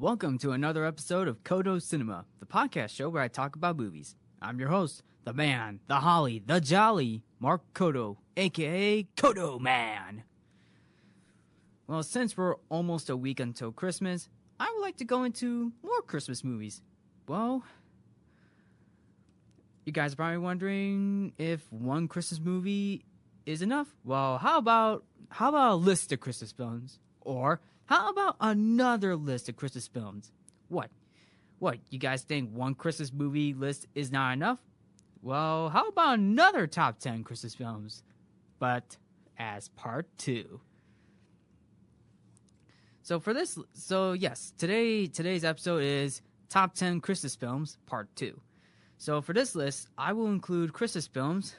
welcome to another episode of Codo Cinema, the podcast show where I talk about movies. I'm your host, the man, the holly, the jolly, Mark Codo, aka Codo Man. Well, since we're almost a week until Christmas, I would like to go into more Christmas movies. Well, you guys are probably wondering if one Christmas movie is enough. Well, how about a list of Christmas films? Or how about another list of Christmas films? What, you guys think one Christmas movie list is not enough? Well, how about another top 10 Christmas films? But as part 2. Today's episode is Top 10 Christmas Films, Part 2. So for this list, I will include Christmas films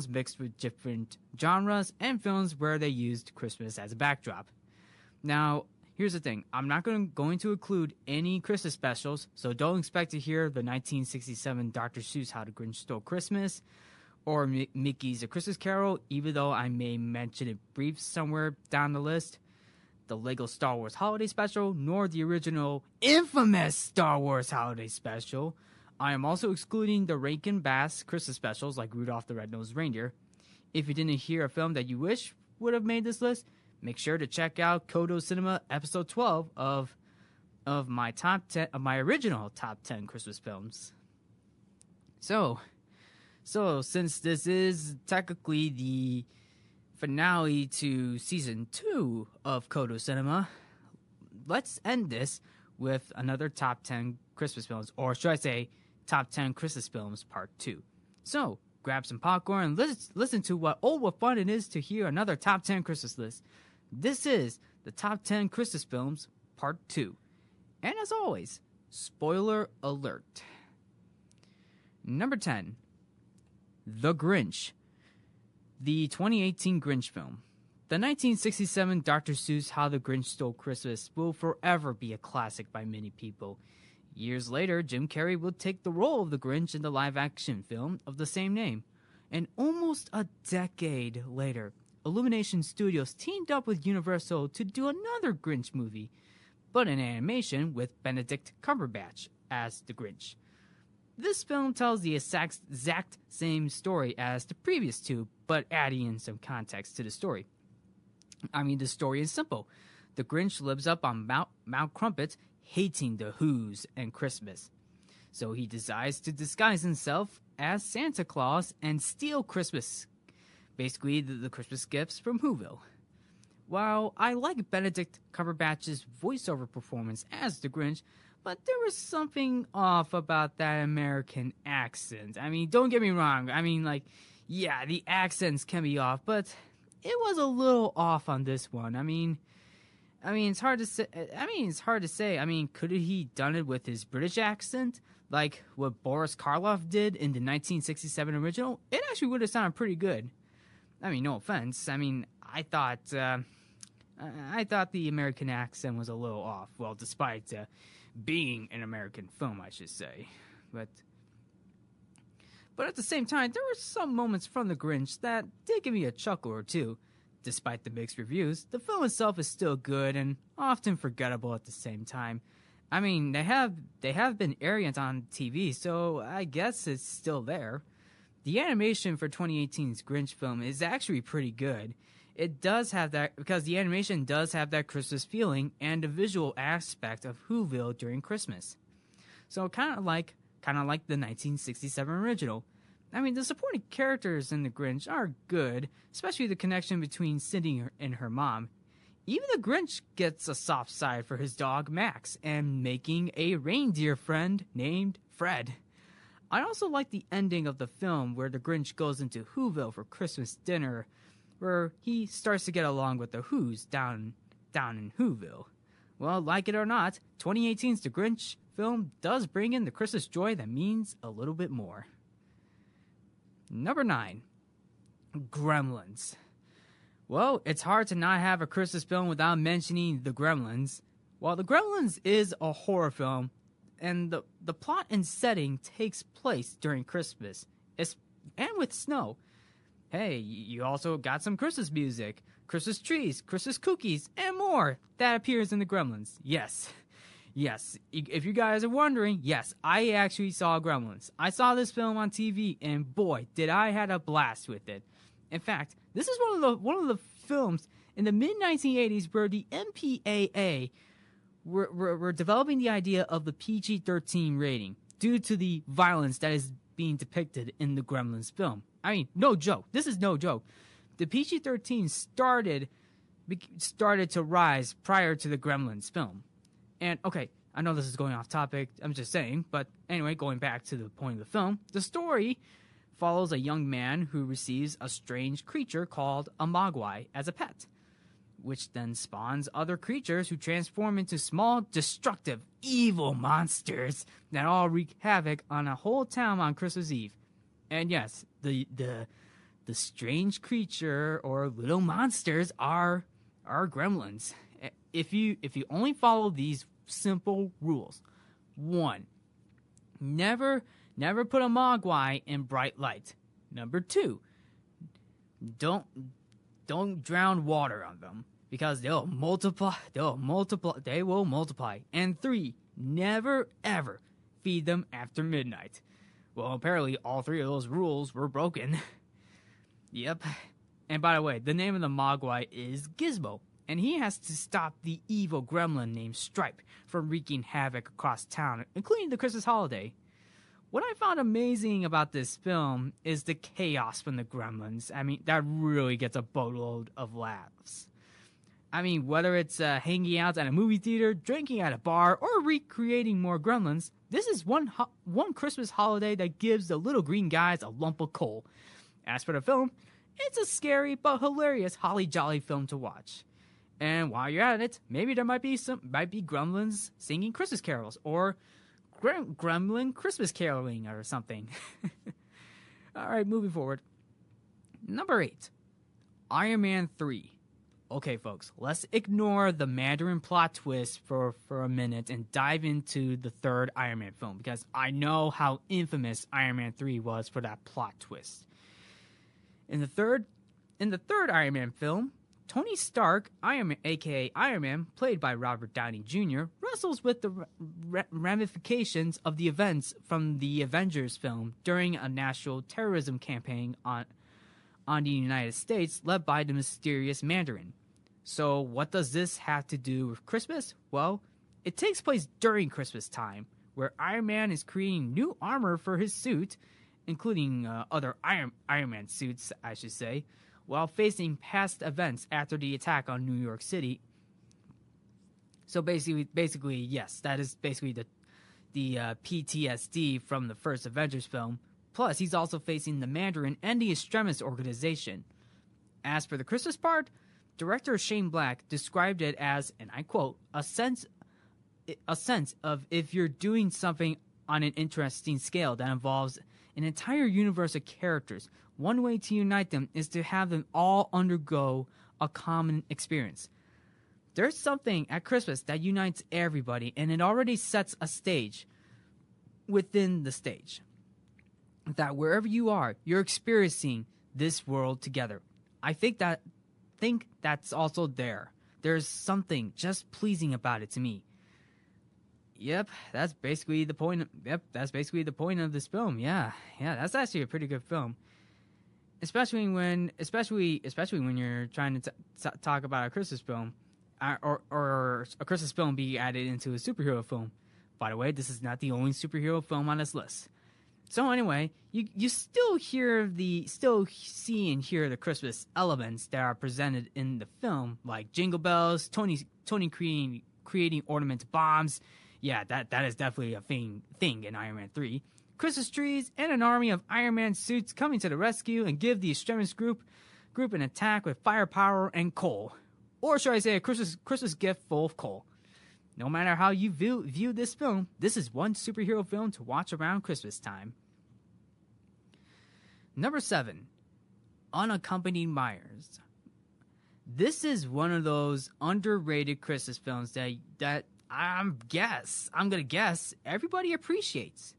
mixed with different genres, and films where they used Christmas as a backdrop. Now, here's the thing. I'm not going to include any Christmas specials, so don't expect to hear the 1967 Dr. Seuss How the Grinch Stole Christmas or Mickey's A Christmas Carol, even though I may mention it brief somewhere down the list, the Lego Star Wars Holiday Special, nor the original infamous Star Wars Holiday Special. I am also excluding the Rankin Bass Christmas specials like Rudolph the Red-Nosed Reindeer. If you didn't hear a film that you wish would have made this list, make sure to check out Codo Cinema episode 12 of my original top 10 Christmas films. So since this is technically the finale to season 2 of Codo Cinema, let's end this with another top 10 Christmas films, or should I say top 10 Christmas films part 2. So grab some popcorn and listen to what fun it is to hear another top 10 Christmas list. This is the top 10 Christmas films, part 2. And as always, spoiler alert. Number 10, The Grinch, the 2018 Grinch film. The 1967 Dr. Seuss How the Grinch Stole Christmas will forever be a classic by many people. Years later, Jim Carrey will take the role of the Grinch in the live-action film of the same name. And almost a decade later, Illumination Studios teamed up with Universal to do another Grinch movie, but in animation with Benedict Cumberbatch as the Grinch. This film tells the exact same story as the previous two, but adding in some context to the story. The story is simple. The Grinch lives up on Mount Crumpet, hating the Who's and Christmas. So he decides to disguise himself as Santa Claus and steal Christmas. Basically, the Christmas gifts from Whoville. While I like Benedict Cumberbatch's voiceover performance as the Grinch, but there was something off about that American accent. Don't get me wrong. The accents can be off, but it was a little off on this one. It's hard to say. Could he done it with his British accent, like what Boris Karloff did in the 1967 original? It actually would have sounded pretty good. No offense. I thought the American accent was a little off. Well, despite being an American film, I should say. But at the same time, there were some moments from The Grinch that did give me a chuckle or two. Despite the mixed reviews, the film itself is still good and often forgettable at the same time. They have been airing it on TV, so I guess it's still there. The animation for 2018's Grinch film is actually pretty good. It does have that, because the animation does have that Christmas feeling and the visual aspect of Whoville during Christmas. So kind of like the 1967 original. The supporting characters in The Grinch are good, especially the connection between Cindy and her mom. Even the Grinch gets a soft side for his dog Max and making a reindeer friend named Fred. I also like the ending of the film where the Grinch goes into Whoville for Christmas dinner, where he starts to get along with the Who's down in Whoville. Well, like it or not, 2018's The Grinch film does bring in the Christmas joy that means a little bit more. Number 9, Gremlins. Well, it's hard to not have a Christmas film without mentioning The Gremlins. While The Gremlins is a horror film, and the plot and setting takes place during Christmas, and with snow. Hey, you also got some Christmas music, Christmas trees, Christmas cookies, and more that appears in The Gremlins. Yes, Yes, if you guys are wondering, yes, I actually saw Gremlins. I saw this film on TV, and boy, did I had a blast with it. In fact, this is one of the films in the mid 1980s where the MPAA were developing the idea of the PG-13 rating due to the violence that is being depicted in the Gremlins film. I mean, no joke. This is no joke. The PG-13 started to rise prior to the Gremlins film. And, okay, I know this is going off topic, I'm just saying, but anyway, going back to the point of the film, the story follows a young man who receives a strange creature called a mogwai as a pet, which then spawns other creatures who transform into small, destructive, evil monsters that all wreak havoc on a whole town on Christmas Eve. And yes, the strange creature or little monsters are gremlins. If you only follow these simple rules. 1. Never put a mogwai in bright light. Number 2. Don't drown water on them because they will multiply. And 3. Never ever feed them after midnight. Well, apparently all 3 of those rules were broken. Yep. And by the way, the name of the mogwai is Gizmo, and he has to stop the evil gremlin named Stripe from wreaking havoc across town, including the Christmas holiday. What I found amazing about this film is the chaos from the gremlins. I mean, that really gets a boatload of laughs. I mean, whether it's hanging out at a movie theater, drinking at a bar, or recreating more gremlins, this is one Christmas holiday that gives the little green guys a lump of coal. As for the film, it's a scary but hilarious holly jolly film to watch. And while you're at it, maybe there might be gremlins singing Christmas carols or gremlin Christmas caroling or something. All right, moving forward. Number 8, Iron Man 3. Okay, folks, let's ignore the Mandarin plot twist for a minute and dive into the third Iron Man film because I know how infamous Iron Man 3 was for that plot twist. In the third Iron Man film, Tony Stark, aka Iron Man, played by Robert Downey Jr., wrestles with the ramifications of the events from the Avengers film during a national terrorism campaign on the United States led by the mysterious Mandarin. So what does this have to do with Christmas? Well, it takes place during Christmas time, where Iron Man is creating new armor for his suit, including other Iron Man suits, I should say, while facing past events after the attack on New York City. So basically, yes, that is basically the PTSD from the first Avengers film. Plus, he's also facing the Mandarin and the Extremist organization. As for the Christmas part, director Shane Black described it as, and I quote, a sense of if you're doing something on an interesting scale that involves an entire universe of characters, one way to unite them is to have them all undergo a common experience. There's something at Christmas that unites everybody, and it already sets a stage within the stage. That wherever you are, you're experiencing this world together. I think that's also there. There's something just pleasing about it to me. Yep, that's basically the point. That's basically the point of this film. Yeah, that's actually a pretty good film. Especially when you're trying to talk about a Christmas film, or a Christmas film being added into a superhero film. By the way, this is not the only superhero film on this list. So anyway, you still see and hear the Christmas elements that are presented in the film, like jingle bells, Tony creating ornamented bombs. Yeah, that is definitely a thing in Iron Man 3. Christmas trees and an army of Iron Man suits coming to the rescue and give the extremist group an attack with firepower and coal. Or should I say a Christmas gift full of coal. No matter how you view this film, this is one superhero film to watch around Christmas time. Number 7, Unaccompanied Minors. This is one of those underrated Christmas films that I'm gonna guess everybody appreciates.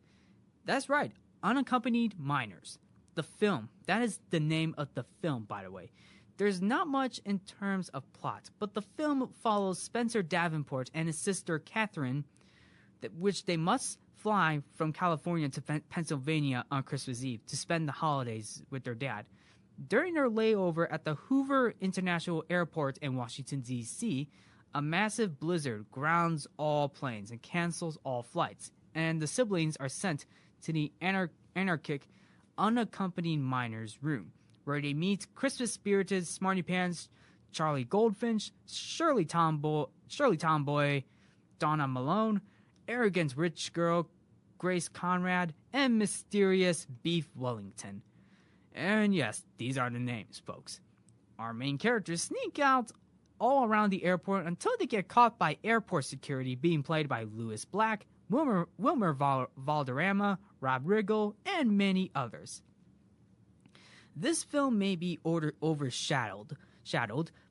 That's right, Unaccompanied Minors. The film. That is the name of the film, by the way. There's not much in terms of plot, but the film follows Spencer Davenport and his sister Catherine which they must fly from California to Pennsylvania on Christmas Eve to spend the holidays with their dad. During their layover at the Hoover International Airport in Washington, D.C., a massive blizzard grounds all planes and cancels all flights, and the siblings are sent to the anarchic, unaccompanied miner's room, where they meet Christmas-spirited Smarty Pants, Charlie Goldfinch, Shirley Tomboy, Donna Malone, arrogant rich girl Grace Conrad, and mysterious Beef Wellington. And yes, these are the names, folks. Our main characters sneak out all around the airport until they get caught by airport security, being played by Louis Black, Wilmer Valderrama, Rob Riggle, and many others. This film may be overshadowed,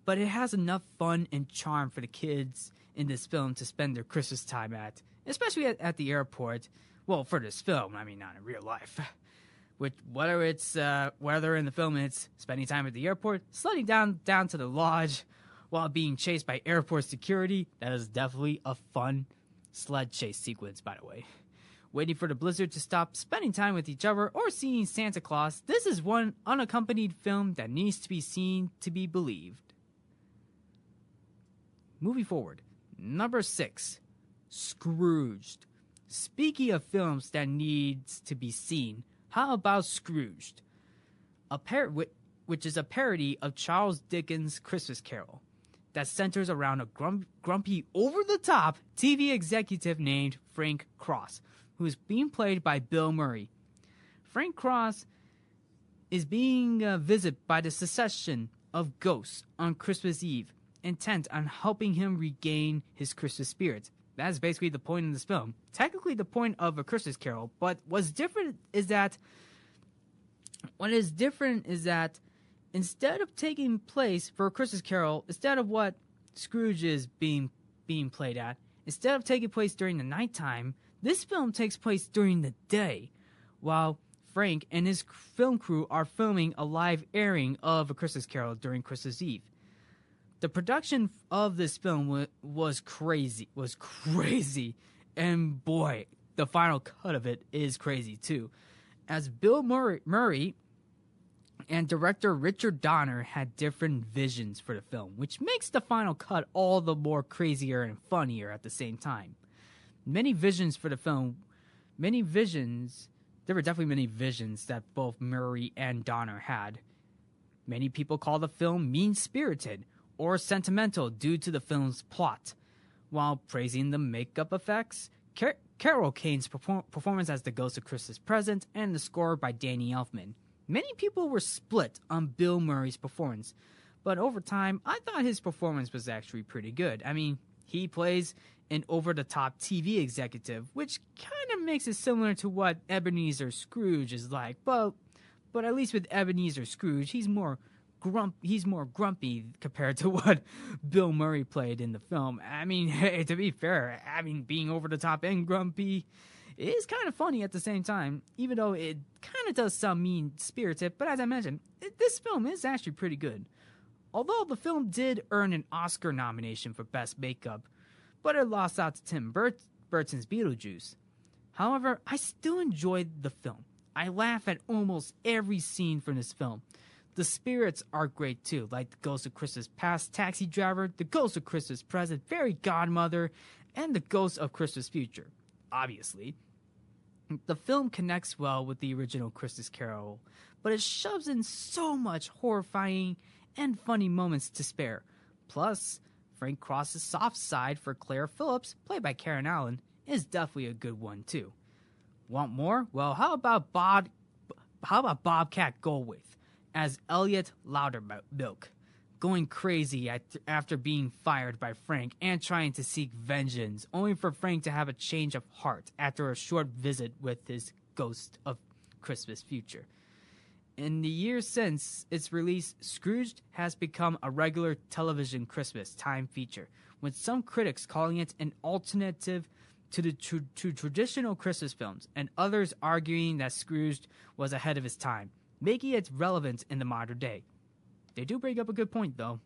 but it has enough fun and charm for the kids in this film to spend their Christmas time at, especially at the airport. Well, for this film, I mean, not in real life. Whether in the film it's spending time at the airport, sliding down to the lodge while being chased by airport security, that is definitely a fun sled chase sequence, by the way. Waiting for the blizzard to stop, spending time with each other, or seeing Santa Claus, this is one unaccompanied film that needs to be seen to be believed. Moving forward, number 6, Scrooged. Speaking of films that needs to be seen, how about Scrooged? Which is a parody of Charles Dickens' Christmas Carol that centers around a grumpy, over-the-top TV executive named Frank Cross, who is being played by Bill Murray. Frank Cross is being visited by the succession of ghosts on Christmas Eve, intent on helping him regain his Christmas spirit. That's basically the point of this film. Technically the point of A Christmas Carol, but what is different is that instead of taking place for A Christmas Carol, instead of what Scrooge is being played at, instead of taking place during the nighttime, this film takes place during the day, while Frank and his film crew are filming a live airing of A Christmas Carol during Christmas Eve. The production of this film was crazy, and boy, the final cut of it is crazy too, as Bill Murray and director Richard Donner had different visions for the film, which makes the final cut all the more crazier and funnier at the same time. There were definitely many visions that both Murray and Donner had. Many people call the film mean-spirited or sentimental due to the film's plot, while praising the makeup effects, Carol Kane's performance as the Ghost of Christmas Present, and the score by Danny Elfman. Many people were split on Bill Murray's performance, but over time, I thought his performance was actually pretty good. I mean, he plays an over-the-top TV executive, which kind of makes it similar to what Ebenezer Scrooge is like, but at least with Ebenezer Scrooge, he's more grumpy compared to what Bill Murray played in the film. I mean, to be fair, being over-the-top and grumpy is kind of funny at the same time, even though it kind of does sound mean-spirited, but as I mentioned, this film is actually pretty good. Although the film did earn an Oscar nomination for Best Makeup, but it lost out to Tim Burton's Beetlejuice. However, I still enjoyed the film. I laugh at almost every scene from this film. The spirits are great too, like the Ghost of Christmas Past Taxi Driver, the Ghost of Christmas Present Fairy Godmother, and the Ghost of Christmas Future. Obviously, the film connects well with the original Christmas Carol, but it shoves in so much horrifying and funny moments to spare. Plus, Frank Cross's soft side for Claire Phillips, played by Karen Allen, is definitely a good one too. Want more? Well, how about Bobcat Goldthwait as Elliot Loudermilk, going crazy after being fired by Frank and trying to seek vengeance, only for Frank to have a change of heart after a short visit with his Ghost of Christmas Future. In the years since its release, Scrooged has become a regular television Christmas time feature, with some critics calling it an alternative to the traditional Christmas films, and others arguing that Scrooged was ahead of his time, making it relevant in the modern day. They do bring up a good point, though.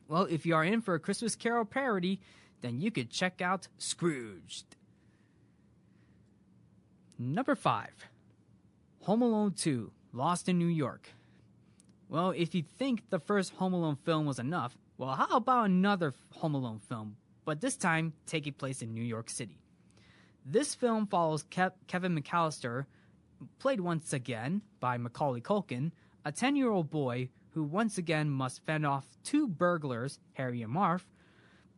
Well, if you are in for a Christmas Carol parody, then you could check out Scrooged. Number 5. Home Alone 2, Lost in New York. Well, if you think the first Home Alone film was enough, well, how about another Home Alone film, but this time taking place in New York City? This film follows Kevin McAllister, played once again by Macaulay Culkin, a 10-year-old boy who once again must fend off two burglars, Harry and Marv,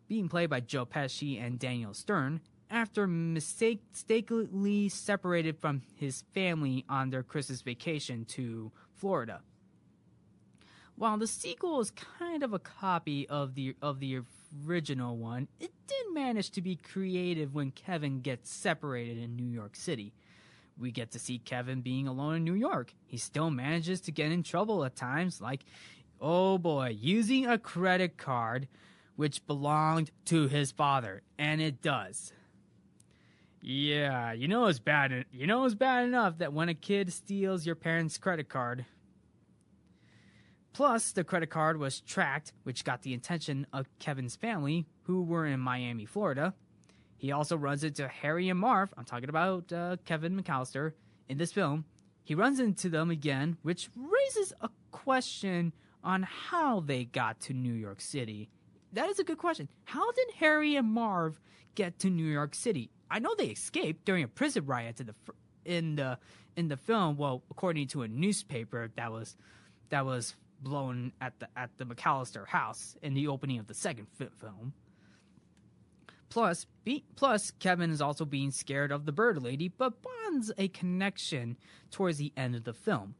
being played by Joe Pesci and Daniel Stern, after mistakenly separated from his family on their Christmas vacation to Florida. While the sequel is kind of a copy of the original one, it did manage to be creative when Kevin gets separated in New York City. We get to see Kevin being alone in New York. He still manages to get in trouble at times, like, oh boy, using a credit card which belonged to his father, and it does. Yeah, it's bad enough that when a kid steals your parents' credit card. Plus, the credit card was tracked, which got the attention of Kevin's family, who were in Miami, Florida. He also runs into Harry and Marv, I'm talking about Kevin McAllister, in this film. He runs into them again, which raises a question on how they got to New York City. That is a good question. How did Harry and Marv get to New York City? I know they escaped during a prison riot in the film. Well, according to a newspaper that was blown at the McAllister house in the opening of the second film. Plus, Kevin is also being scared of the bird lady, but bonds a connection towards the end of the film.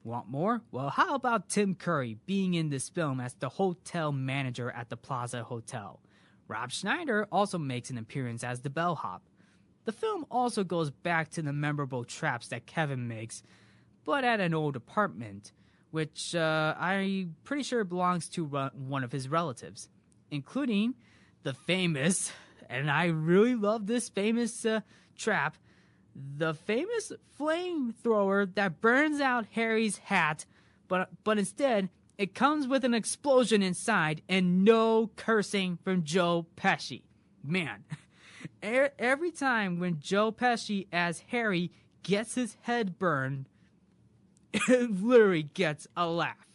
Want more? Well, how about Tim Curry being in this film as the hotel manager at the Plaza Hotel? Rob Schneider also makes an appearance as the bellhop. The film also goes back to the memorable traps that Kevin makes, but at an old apartment, which I'm pretty sure belongs to one of his relatives, including the famous, and I really love this famous trap, the famous flamethrower that burns out Harry's hat, but instead it comes with an explosion inside and no cursing from Joe Pesci. Man, every time when Joe Pesci as Harry gets his head burned, it literally gets a laugh.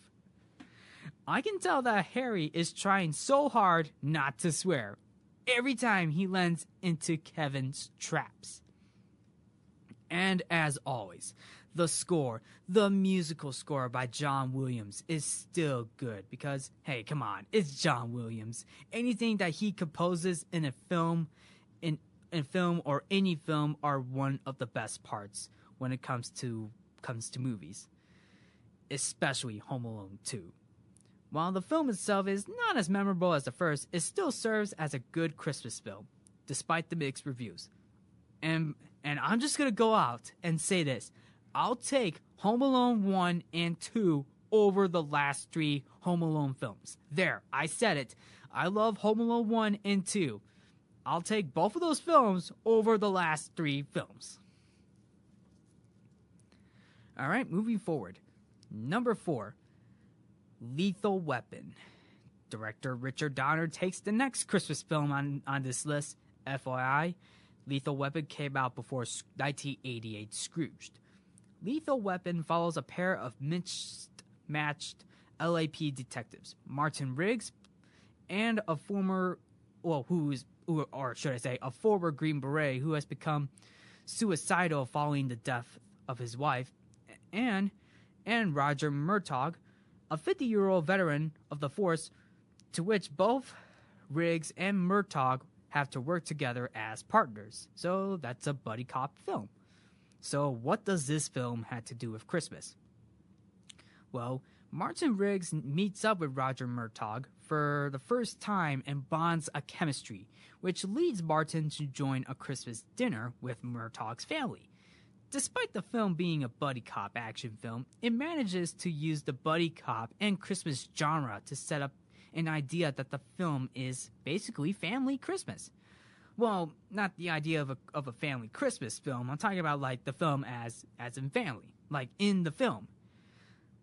I can tell that Harry is trying so hard not to swear every time he lands into Kevin's traps. And as always, the musical score by John Williams is still good because, hey, come on, it's John Williams. Anything that he composes in a film, in film or any film are one of the best parts when it comes to movies, especially Home Alone 2. While the film itself is not as memorable as the first, it still serves as a good Christmas film, despite the mixed reviews. And I'm just going to go out and say this. I'll take Home Alone 1 and 2 over the last 3 Home Alone films. There, I said it. I love Home Alone 1 and 2. I'll take both of those films over the last 3 films. All right, moving forward. Number 4, Lethal Weapon. Director Richard Donner takes the next Christmas film on this list. FYI, Lethal Weapon came out before 1988 Scrooged. Lethal Weapon follows a pair of matched LAP detectives, Martin Riggs, and a former Green Beret who has become suicidal following the death of his wife, and Roger Murtaugh, a 50-year-old veteran of the force, to which both Riggs and Murtaugh have to work together as partners. So that's a buddy cop film. So what does this film have to do with Christmas? Well, Martin Riggs meets up with Roger Murtaugh for the first time and bonds a chemistry, which leads Martin to join a Christmas dinner with Murtaugh's family. Despite the film being a buddy cop action film, it manages to use the buddy cop and Christmas genre to set up an idea that the film is basically family Christmas. Well, not the idea of a family Christmas film. I'm talking about like the film as in family, like in the film.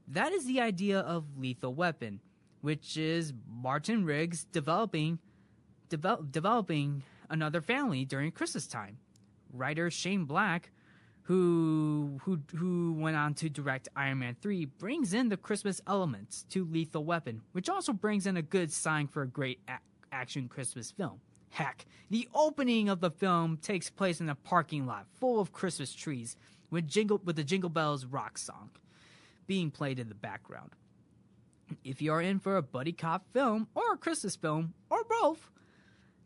That is the idea of Lethal Weapon, which is Martin Riggs developing another family during Christmas time. Writer Shane Black, who went on to direct Iron Man 3, brings in the Christmas elements to Lethal Weapon, which also brings in a good sign for a great action Christmas film. Heck, the opening of the film takes place in a parking lot full of Christmas trees with the Jingle Bells rock song being played in the background. If you are in for a buddy cop film or a Christmas film or both,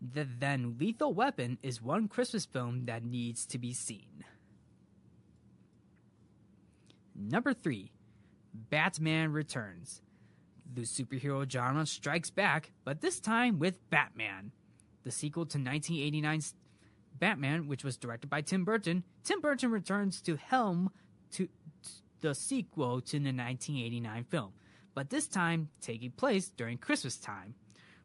then Lethal Weapon is one Christmas film that needs to be seen. Number 3, Batman Returns. The superhero genre strikes back, but this time with Batman. The sequel to 1989's Batman, which was directed by Tim Burton returns to helm to the sequel to the 1989 film, but this time taking place during Christmas time,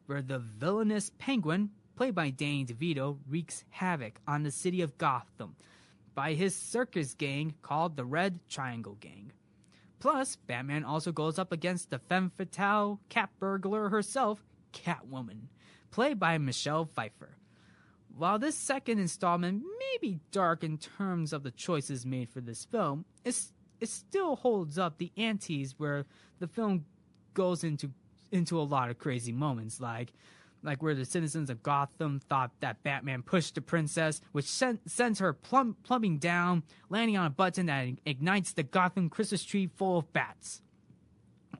where the villainous Penguin, played by Danny DeVito, wreaks havoc on the city of Gotham by his circus gang called the Red Triangle Gang. Plus, Batman also goes up against the femme fatale cat burglar herself, Catwoman, played by Michelle Pfeiffer. While this second installment may be dark in terms of the choices made for this film, it still holds up the antes where the film goes into a lot of crazy moments, like where the citizens of Gotham thought that Batman pushed the princess, which sends her plumbing down, landing on a button that ignites the Gotham Christmas tree full of bats.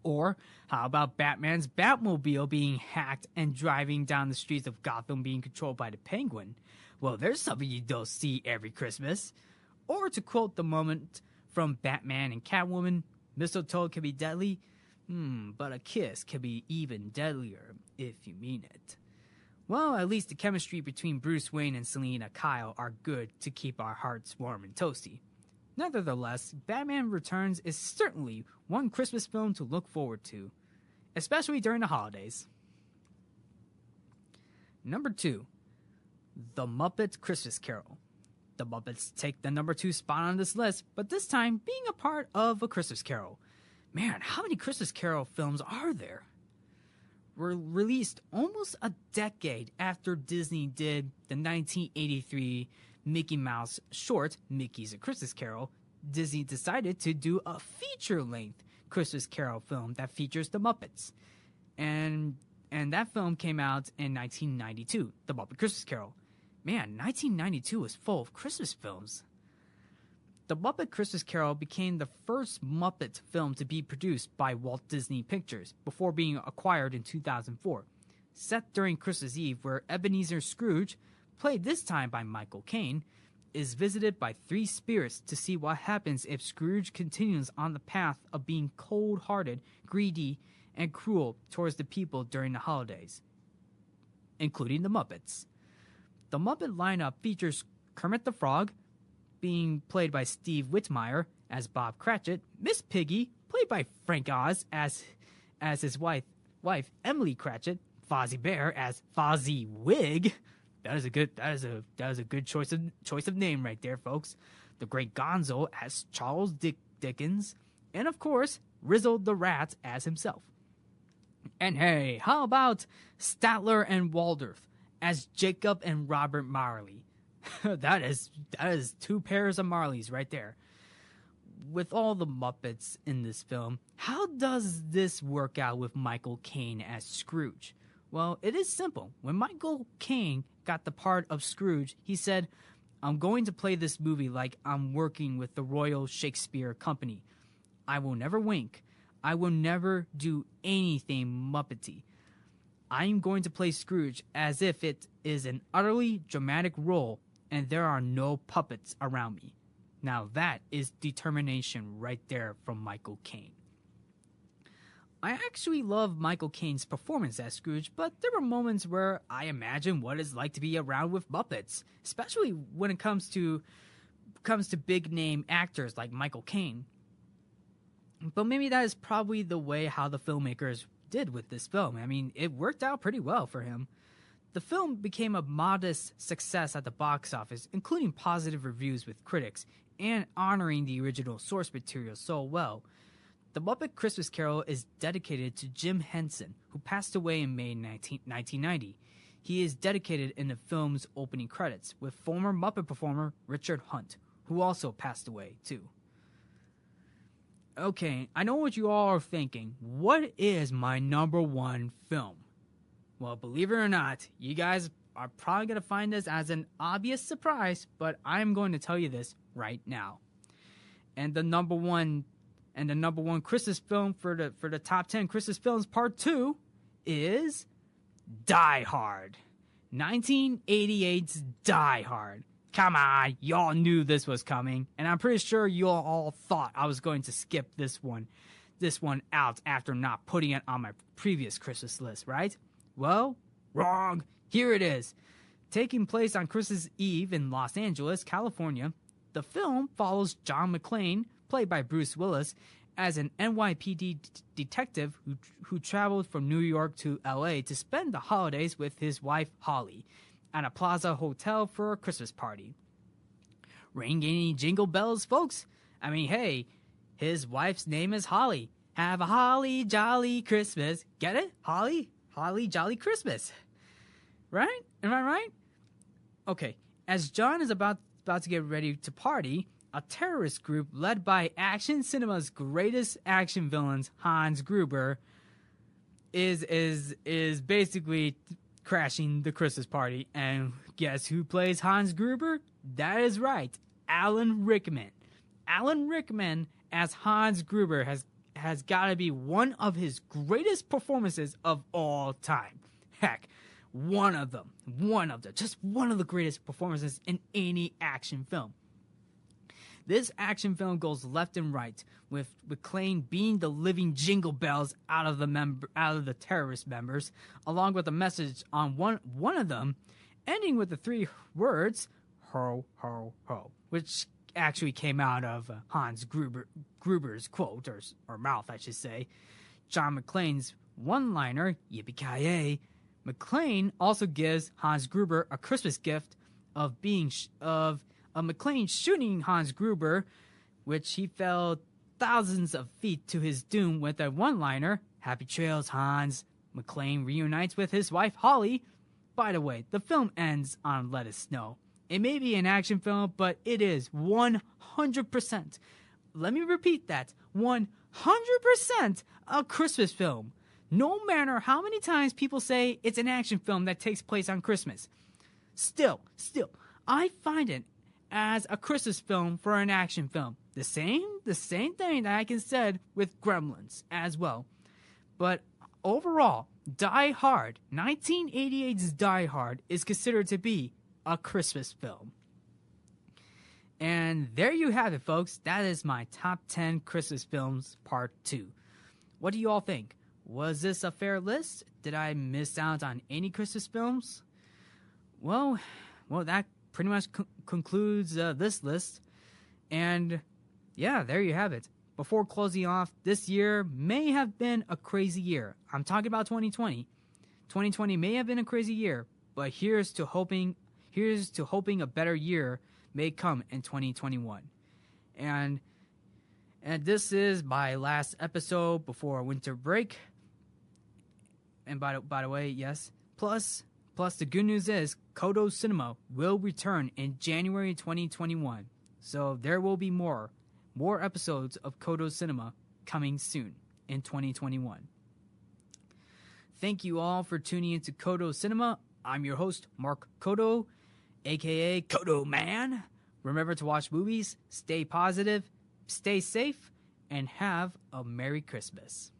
Or how about Batman's Batmobile being hacked and driving down the streets of Gotham being controlled by the Penguin? Well, there's something you don't see every Christmas. Or to quote the moment from Batman and Catwoman, mistletoe can be deadly, but a kiss can be even deadlier if you mean it. Well, at least the chemistry between Bruce Wayne and Selina Kyle are good to keep our hearts warm and toasty. Nevertheless, Batman Returns is certainly one Christmas film to look forward to, especially during the holidays. Number 2, The Muppet Christmas Carol. The Muppets take the number 2 spot on this list, but this time being a part of A Christmas Carol. Man, how many Christmas Carol films are there? Were released almost a decade after Disney did the 1983 Mickey Mouse short, Mickey's A Christmas Carol. Disney decided to do a feature-length Christmas Carol film that features the Muppets. And that film came out in 1992, The Muppet Christmas Carol. Man, 1992 was full of Christmas films. The Muppet Christmas Carol became the first Muppet film to be produced by Walt Disney Pictures before being acquired in 2004. Set during Christmas Eve, where Ebenezer Scrooge, played this time by Michael Caine, is visited by 3 spirits to see what happens if Scrooge continues on the path of being cold-hearted, greedy, and cruel towards the people during the holidays, including the Muppets. The Muppet lineup features Kermit the Frog, being played by Steve Whitmire as Bob Cratchit, Miss Piggy, played by Frank Oz as his wife Emily Cratchit, Fozzie Bear as Fozzie Wig. That is a good choice of name right there, folks. The Great Gonzo as Charles Dickens, and of course Rizzle the Rat as himself. And hey, how about Statler and Waldorf as Jacob and Robert Marley? that is 2 pairs of Marleys right there. With all the Muppets in this film, how does this work out with Michael Caine as Scrooge? Well, it is simple. When Michael Caine got the part of Scrooge, he said, "I'm going to play this movie like I'm working with the Royal Shakespeare Company. I will never wink. I will never do anything Muppety. I'm going to play Scrooge as if it is an utterly dramatic role and there are no puppets around me." Now that is determination right there from Michael Caine. I actually love Michael Caine's performance as Scrooge, but there were moments where I imagine what it's like to be around with Muppets, especially when it comes to big name actors like Michael Caine. But maybe that is probably the way how the filmmakers did with this film. I mean, it worked out pretty well for him. The film became a modest success at the box office, including positive reviews with critics, and honoring the original source material so well. The Muppet Christmas Carol is dedicated to Jim Henson, who passed away in May 1990. He is dedicated in the film's opening credits, with former Muppet performer Richard Hunt, who also passed away too. Okay, I know what you all are thinking. What is my number one film? Well, believe it or not, you guys are probably going to find this as an obvious surprise, but I'm going to tell you this right now. And the number one Christmas film for the top 10 Christmas films part 2 is Die Hard. 1988's Die Hard. Come on, y'all knew this was coming, and I'm pretty sure you all thought I was going to skip this one out after not putting it on my previous Christmas list, right? Well, wrong. Here it is. Taking place on Christmas Eve in Los Angeles, California, the film follows John McClane, played by Bruce Willis, as an NYPD detective who traveled from New York to LA to spend the holidays with his wife Holly at a Plaza Hotel for a Christmas party. Ring any jingle bells, folks? I mean, hey, his wife's name is Holly. Have a holly jolly Christmas. Get it? Holly jolly Christmas. Right? Am I right? Okay, as John is about to get ready to party, a terrorist group led by action cinema's greatest action villains, Hans Gruber, is basically crashing the Christmas party. And guess who plays Hans Gruber? That is right, Alan Rickman. Alan Rickman as Hans Gruber has got to be one of his greatest performances of all time. Heck, one of them, just one of the greatest performances in any action film. This action film goes left and right, with McClane being the living jingle bells out of the terrorist members, along with a message on one of them, ending with the 3 words "ho ho ho," which actually came out of Hans Gruber's quote or mouth, I should say. John McClane's one-liner "Yippee-ki-yay." McClane also gives Hans Gruber a Christmas gift of McClane shooting Hans Gruber, which he fell thousands of feet to his doom with a one-liner, "Happy trails, Hans." McClane reunites with his wife, Holly. By the way, the film ends on "Let It Snow." It may be an action film, but it is 100%. Let me repeat that. 100% a Christmas film. No matter how many times people say it's an action film that takes place on Christmas. Still, I find it as a Christmas film for an action film. The same thing that I can said with Gremlins as well. But overall, Die Hard, 1988's Die Hard, is considered to be a Christmas film. And there you have it, folks. That is my top 10 Christmas films part 2. What do you all think? Was this a fair list? Did I miss out on any Christmas films? Well, that pretty much concludes this list. And yeah, there you have it. Before closing off, this year may have been a crazy year. I'm talking about 2020. 2020 may have been a crazy year, but here's to hoping a better year may come in 2021. And this is my last episode before winter break. And by the way, yes. Plus the good news is Codo Cinema will return in January 2021. So there will be more episodes of Codo Cinema coming soon in 2021. Thank you all for tuning into Codo Cinema. I'm your host, Mark Codo, aka Codo Man. Remember to watch movies, stay positive, stay safe, and have a Merry Christmas.